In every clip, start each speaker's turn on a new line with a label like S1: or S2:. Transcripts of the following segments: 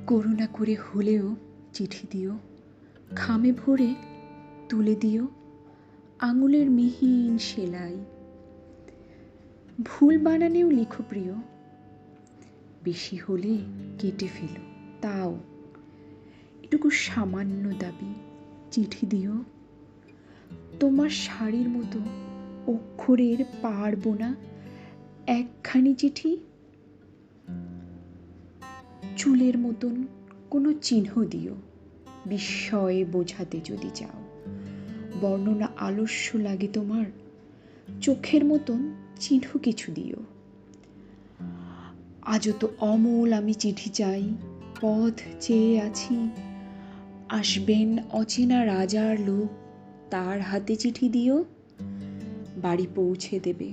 S1: করুণা করে হলেও চিঠি দিও, খামে ভরে তুলে দিও আঙুলের মিহিন সেলাই। ভুল বানানেও লিখো প্রিয়, বেশি হলে কেটে ফেলো, তাও এটুকু সামান্য দাবি, চিঠি দিও। তোমার শাড়ির মতো অক্ষরের পারবো না একখানি চিঠি। চুলের মতন কোনো চিহ্ন দিও, বিস্ময়ে বোঝাতে যদি চাও। বর্ণনা আলস্য লাগে তোমার, চোখের মতন চিহ্ন কিছু দিও। আজও তো অমল আমি চিঠি চাই, পথ চেয়ে আছি। আসবেন অচেনা রাজার লোক, তার হাতে চিঠি দিও। বাড়ি পৌঁছে দেবে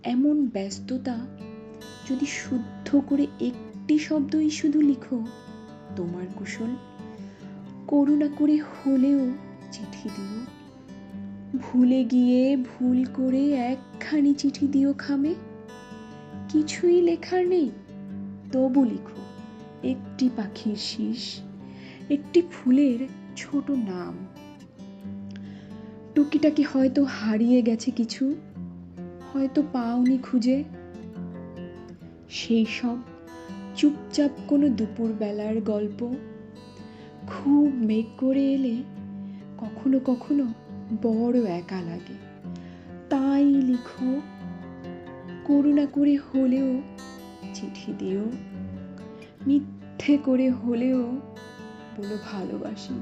S1: এমন ব্যস্ততা, যদি শুদ্ধ করে একটি শব্দই শুধু লিখো তোমার কুশল। করুণা করে হলেও চিঠি দিও, ভুলে গিয়ে ভুল করে একখানি চিঠি দিও খামে। কিছুই লেখার নেই, তবু লিখো একটি পাখির শীষ, একটি ফুলের ছোট নাম। টুকিটাকি হয়তো হারিয়ে গেছে কিছু, হয়তো পাওনি খুঁজে। সেই সব চুপচাপ কোনো দুপুর বেলার গল্প। খুব মেঘ করে এলে কখনো কখনো বড় একা লাগে, তাই লিখো করুণা করে হলেও চিঠি দিও। মিথ্যে করে হলেও বলো ভালোবাসি।